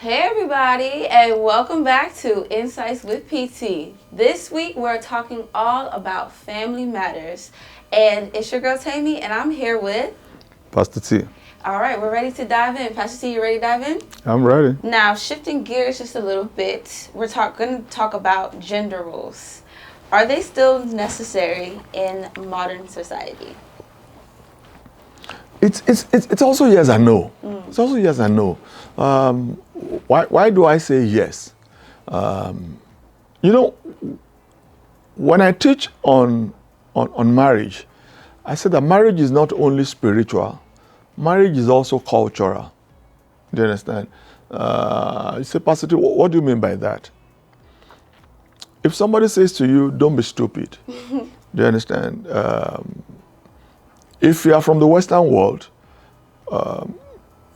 Hey everybody, and welcome back to Insights with PT. This week we're talking all about family matters, and it's your girl Temi, and I'm here with Pastor T. All right, we're ready to dive in. Pastor T, you ready to dive in? I'm ready. Now, shifting gears just a little bit, we're going to talk about gender roles. Are they still necessary in modern society? It's also yes and no. It's also yes and no. Why do I say yes? When I teach on marriage, I said that marriage is not only spiritual, marriage is also cultural. Do you understand? You say, Pastor T, what do you mean by that? If somebody says to you, don't be stupid, do you understand? If you are from the Western world,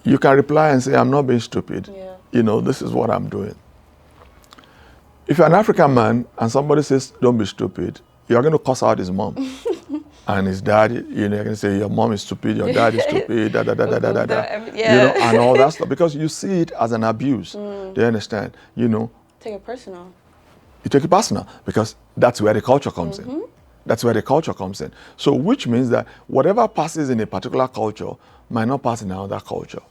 you can reply and say, I'm not being stupid. Yeah. This is what I'm doing. If you're an African man and somebody says, don't be stupid, you're going to cuss out his mom. And his dad, you're going to say, your mom is stupid, your dad is stupid, Yeah. and all that stuff. Because you see it as an abuse. Do you understand? Take it personal. You take it personal because that's where the culture comes in. That's where the culture comes in. So which means that whatever passes in a particular culture might not pass in another culture.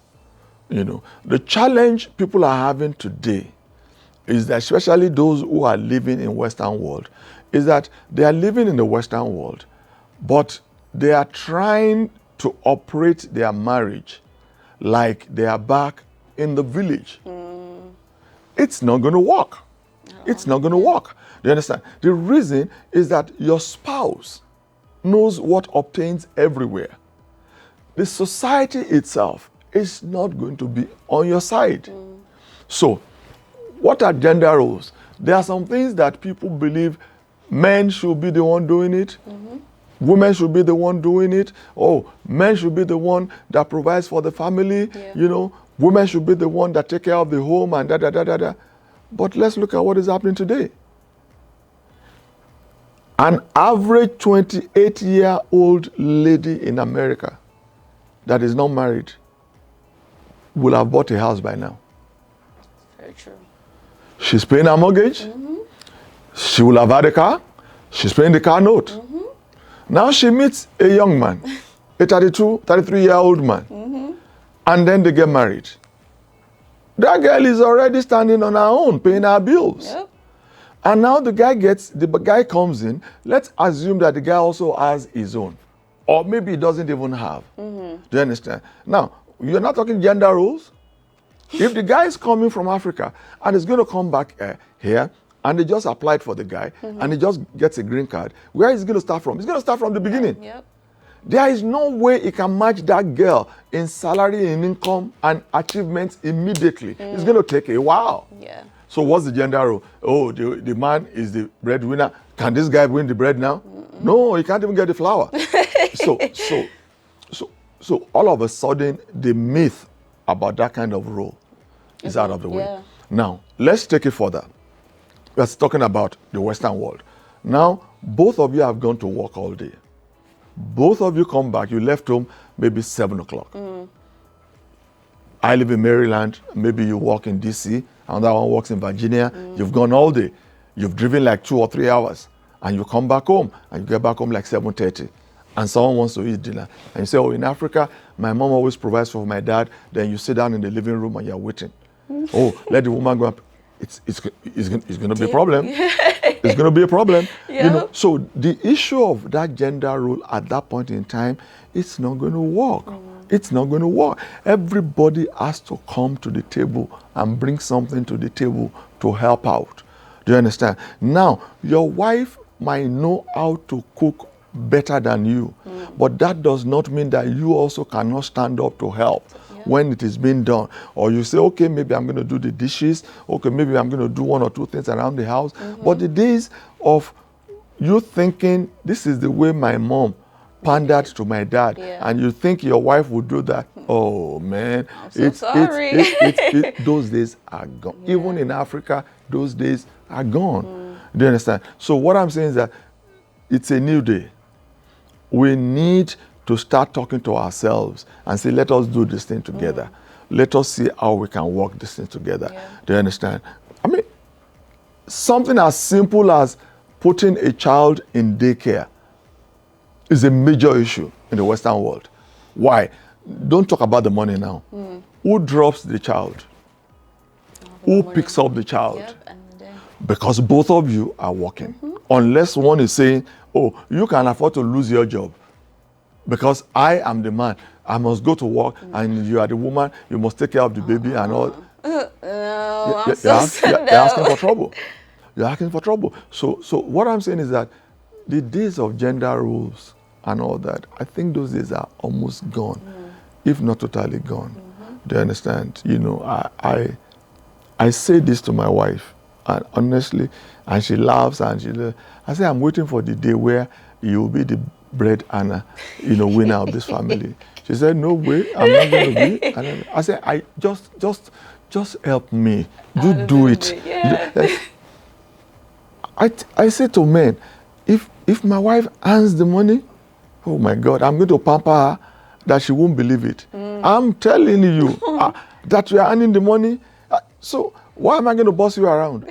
The challenge people are having today is that, especially those who are living in Western world, is that they are living in the Western world, but they are trying to operate their marriage like they are back in the village. It's not going to work. It's not going to work. Do you understand? The reason is that your spouse knows what obtains everywhere. The society itself is not going to be on your side. So, what are gender roles? There are some things that people believe men should be the one doing it. Women should be the one doing it. Oh, men should be the one that provides for the family. Yeah. Women should be the one that take care of the home and da. But let's look at what is happening today. An average 28-year-old lady in America that is not married will have bought a house by now. Very true. She's paying her mortgage. She will have had a car. She's paying the car note. Now she meets a young man, a 33-year-old man, and then they get married. That girl is already standing on her own, paying her bills. Yep. And now the guy comes in. Let's assume that the guy also has his own. Or maybe he doesn't even have. Do you understand? Now, you're not talking gender roles. If the guy is coming from Africa and is going to come back here, and they just applied for the guy, and he just gets a green card, where is he going to start from? He's going to start from the beginning. Yep. There is no way he can match that girl in salary, in income, and achievements immediately. It's going to take a while. Yeah. So what's the gender role? Oh, the man is the breadwinner. Can this guy win the bread now? No, he can't even get the flour. So all of a sudden, the myth about that kind of role is out of the way. Yeah. Now, let's take it further. We're talking about the Western world. Now, both of you have gone to work all day. Both of you come back, you left home maybe 7 o'clock. I live in Maryland, maybe you work in DC, another one works in Virginia. You've gone all day. You've driven like 2 or 3 hours, and you come back home, and you get back home like 7:30, and someone wants to eat dinner. And you say, oh, in Africa, my mom always provides for my dad. Then you sit down in the living room and you're waiting. Oh, let the woman go up. It's going to be a problem. It's going to be a problem. Yep. So the issue of that gender role at that point in time, it's not going to work. It's not going to work. Everybody has to come to the table and bring something to the table to help out. Do you understand? Now, your wife might know how to cook better than you, but that does not mean that you also cannot stand up to help when it is being done. Or you say, okay, maybe I'm going to do the dishes. Okay, maybe I'm going to do 1 or 2 things around the house. But the days of you thinking, this is the way my mom pandered to my dad, and you think your wife would do that, oh man, I'm so sorry. Those days are gone. Even in Africa, those days are gone. Do you understand? So what I'm saying is that it's a new day. We need to start talking to ourselves and say, let us do this thing together. let us see how we can work this thing together. Yeah. Do you understand? I mean, something as simple as putting a child in daycare is a major issue in the Western world. Why? Don't talk about the money now. Who drops the child? Who picks up the child? Yep, and the day. Because both of you are working. Unless one is saying, oh, you can afford to lose your job because I am the man. I must go to work and you are the woman. You must take care of the baby and all. No, I'm You're so sad. you're asking for trouble. You're asking for trouble. So what I'm saying is that the days of gender roles and all that, I think those days are almost gone, if not totally gone. Do you understand? You know, I say this to my wife, and honestly, and she laughs and I say, I'm waiting for the day where you will be the bread and winner of this family. She said, no way, I'm not going to be. And I said, I just help me. You do it. Yeah. I say to men, if my wife earns the money, oh my God, I'm going to pamper her that she won't believe it. I'm telling you that you are earning the money. So why am I going to boss you around?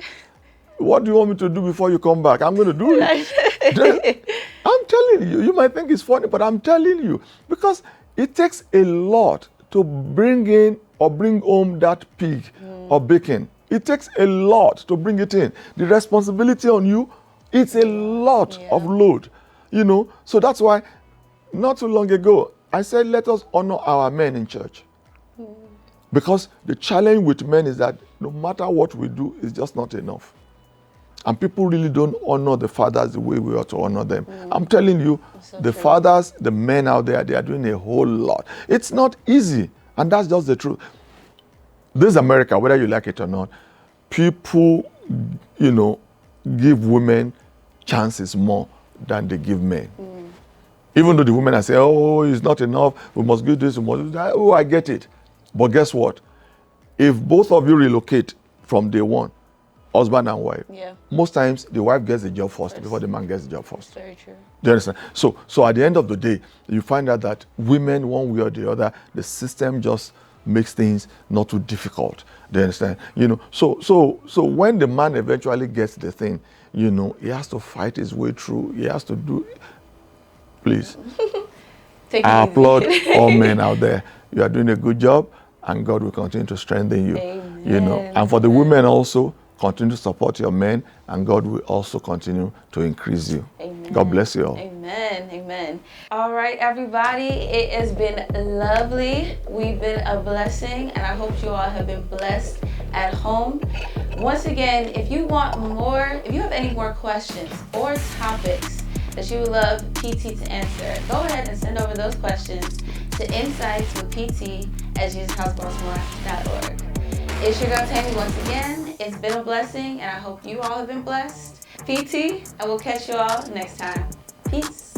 What do you want me to do before you come back? I'm going to do it. I'm telling you. You might think it's funny, but I'm telling you. Because it takes a lot to bring in or bring home that pig or bacon. It takes a lot to bring it in. The responsibility on you, it's a lot of load. So that's why not too long ago, I said, let us honor our men in church. Because the challenge with men is that no matter what we do, it's just not enough. And people really don't honor the fathers the way we ought to honor them. I'm telling you, the fathers, the men out there, they are doing a whole lot. It's not easy. And that's just the truth. This is America, whether you like it or not. People, give women chances more than they give men. Even though the women are saying, oh, it's not enough, we must do this, we must do that. Oh, I get it. But guess what? If both of you relocate from day one, husband and wife, most times the wife gets the job first before the man gets the job first. Very true. Do you understand? So at the end of the day, you find out that women, one way or the other, the system just makes things not too difficult. Do you understand? So when the man eventually gets the thing, he has to fight his way through. He has to do. Please, I applaud all men out there. You are doing a good job, and God will continue to strengthen you. Amen. And for the women also, continue to support your men, and God will also continue to increase you. Amen. God bless you all. Amen. Amen. All right, everybody. It has been lovely. We've been a blessing, and I hope you all have been blessed at home. Once again, if you have any more questions or topics that you would love PT to answer, go ahead and send over those questions to insightswithpt@jesushousebbaltimore.org. It's your girl Temi once again. It's been a blessing, and I hope you all have been blessed. PT, and we'll catch you all next time. Peace.